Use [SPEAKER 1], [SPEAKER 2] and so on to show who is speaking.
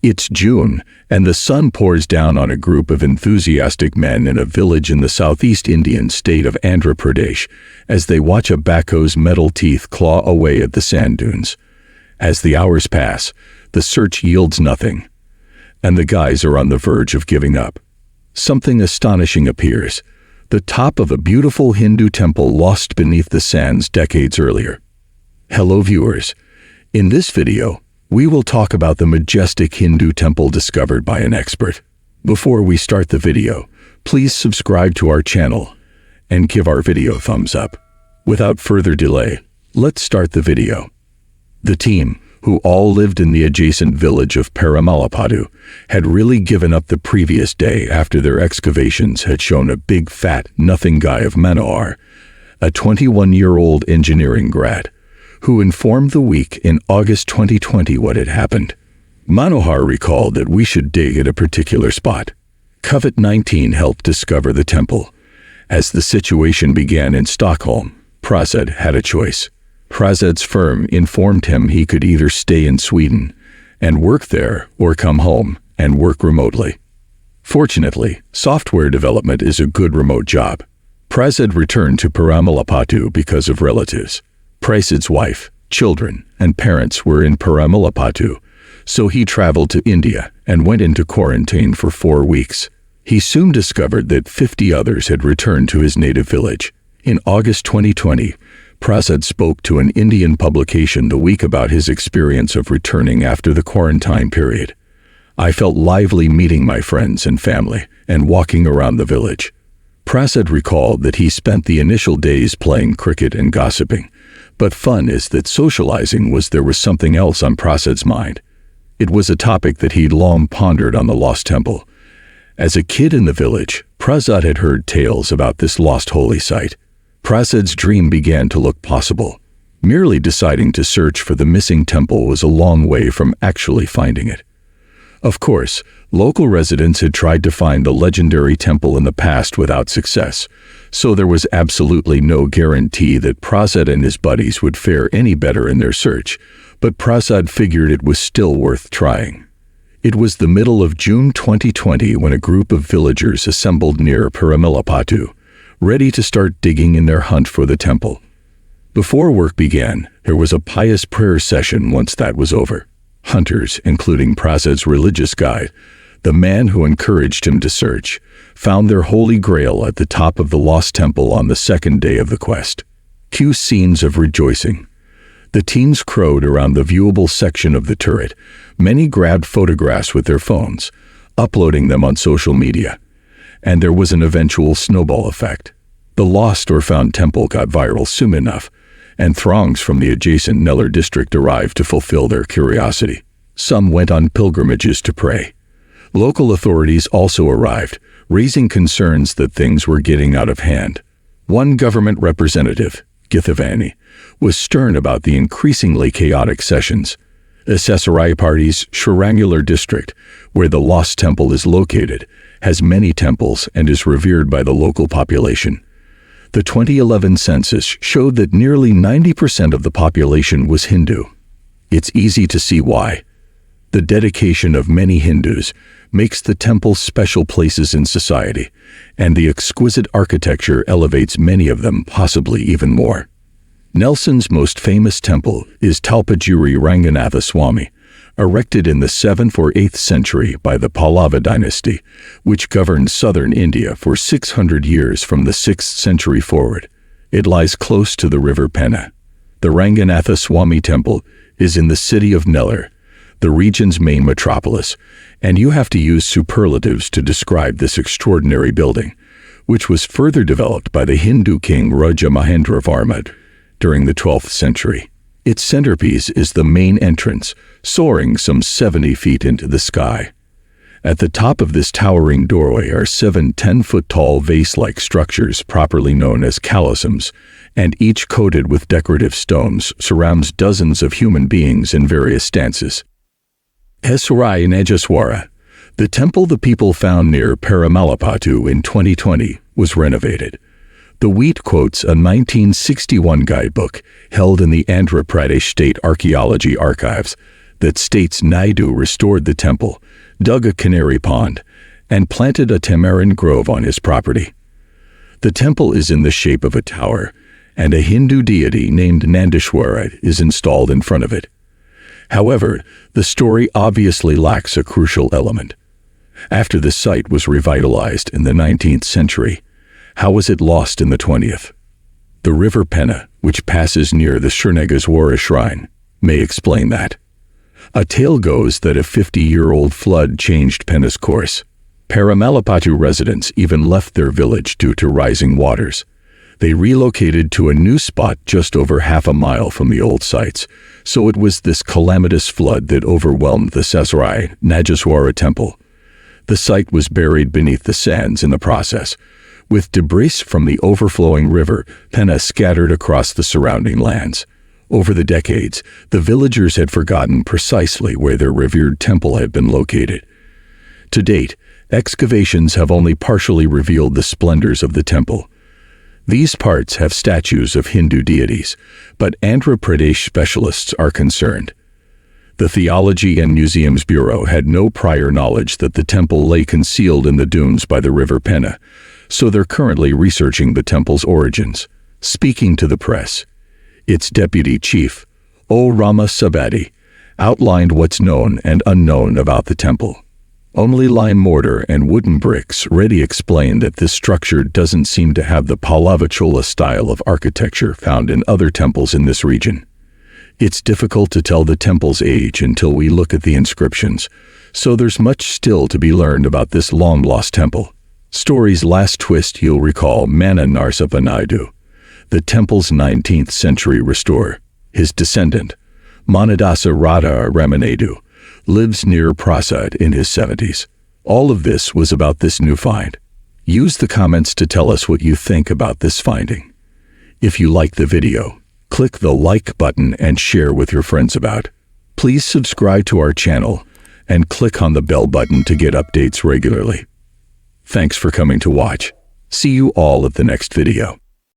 [SPEAKER 1] It's June, and the sun pours down on a group of enthusiastic men in a village in the southeast Indian state of Andhra Pradesh as they watch a backhoe's metal teeth claw away at the sand dunes. As the hours pass, the search yields nothing, and the guys are on the verge of giving up. Something astonishing appears: the top of a beautiful Hindu temple lost beneath the sands decades earlier. Hello viewers, in this video, we will talk about the majestic Hindu temple discovered by an expert. Before we start the video, please subscribe to our channel and give our video a thumbs up. Without further delay, let's start the video. The team, who all lived in the adjacent village of Paramalapadu, had really given up the previous day after their excavations had shown a big fat nothing guy of Manohar, a 21-year-old engineering grad, who informed the week in August 2020 what had happened. Manohar recalled that we should dig at a particular spot. COVID-19 helped discover the temple. As the situation began in Stockholm, Prasad had a choice. Prasad's firm informed him he could either stay in Sweden and work there or come home and work remotely. Fortunately, software development is a good remote job. Prasad returned to Paramalapadu because of relatives. Prasad's wife, children, and parents were in Paramalapadu, so he traveled to India and went into quarantine for 4 weeks. He soon discovered that 50 others had returned to his native village. In August 2020, Prasad spoke to an Indian publication the week about his experience of returning after the quarantine period. "I felt lively meeting my friends and family and walking around the village." Prasad recalled that he spent the initial days playing cricket and gossiping, but fun is that socializing there was something else on Prasad's mind. It was a topic that he'd long pondered on the lost temple. As a kid in the village, Prasad had heard tales about this lost holy site. Prasad's dream began to look possible. Merely deciding to search for the missing temple was a long way from actually finding it. Of course, local residents had tried to find the legendary temple in the past without success, so there was absolutely no guarantee that Prasad and his buddies would fare any better in their search, but Prasad figured it was still worth trying. It was the middle of June 2020 when a group of villagers assembled near Paramalapadu, ready to start digging in their hunt for the temple. Before work began, there was a pious prayer session. Once that was over, hunters, including Prasad's religious guide, the man who encouraged him to search, found their holy grail at the top of the lost temple on the second day of the quest. Cue scenes of rejoicing. The teams crowed around the viewable section of the turret. Many grabbed photographs with their phones, uploading them on social media. And there was an eventual snowball effect. The lost or found temple got viral soon enough, and throngs from the adjacent Nellore district arrived to fulfill their curiosity. Some went on pilgrimages to pray. Local authorities also arrived, raising concerns that things were getting out of hand. One government representative, Githivani, was stern about the increasingly chaotic sessions. Assessorai Party's Shrirangular district, where the lost temple is located, has many temples and is revered by the local population. The 2011 census showed that nearly 90% of the population was Hindu. It's easy to see why. The dedication of many Hindus makes the temple special places in society, and the exquisite architecture elevates many of them, possibly even more. Nelson's most famous temple is Talpajuri Ranganatha Swami, erected in the 7th or 8th century by the Pallava dynasty, which governed southern India for 600 years from the 6th century forward. It lies close to the river Penna. The Ranganatha Swami temple is in the city of Nellore, the region's main metropolis, and you have to use superlatives to describe this extraordinary building, which was further developed by the Hindu king Raja Mahendra Varma during the 12th century. Its centerpiece is the main entrance, soaring some 70 feet into the sky. At the top of this towering doorway are 7 10-foot-tall vase-like structures properly known as calisms, and each coated with decorative stones surrounds dozens of human beings in various stances. Hesurai Nageswara, the temple the people found near Paramalapadu in 2020, was renovated. The wheat quotes a 1961 guidebook held in the Andhra Pradesh State Archaeology Archives that states Naidu restored the temple, dug a canary pond, and planted a tamarind grove on his property. The temple is in the shape of a tower, and a Hindu deity named Nandishwara is installed in front of it. However, the story obviously lacks a crucial element. After the site was revitalized in the 19th century, how was it lost in the 20th? The river Penna, which passes near the Srinagaswara shrine, may explain that. A tale goes that a 50-year-old flood changed Penna's course. Paramalapattu residents even left their village due to rising waters. They relocated to a new spot just over half a mile from the old sites, so it was this calamitous flood that overwhelmed the Sasarai Nageswara temple. The site was buried beneath the sands in the process, with debris from the overflowing river Penna scattered across the surrounding lands. Over the decades, the villagers had forgotten precisely where their revered temple had been located. To date, excavations have only partially revealed the splendors of the temple. These parts have statues of Hindu deities, but Andhra Pradesh specialists are concerned. The Theology and Museums Bureau had no prior knowledge that the temple lay concealed in the dunes by the river Penna, so they're currently researching the temple's origins. Speaking to the press, its deputy chief, O. Rama Sabati, outlined what's known and unknown about the temple. Only lime mortar and wooden bricks. Reddy explained that this structure doesn't seem to have the Pallava Chola style of architecture found in other temples in this region. It's difficult to tell the temple's age until we look at the inscriptions, so there's much still to be learned about this long-lost temple. Story's last twist, you'll recall Mana Narsappa Naidu, the temple's 19th century restorer. His descendant, Manadasa Radha Ramanaidu, lives near Prasad in his 70s. All of this was about this new find. Use the comments to tell us what you think about this finding. If you like the video, click the like button and share with your friends about. Please subscribe to our channel and click on the bell button to get updates regularly. Thanks for coming to watch. See you all at the next video.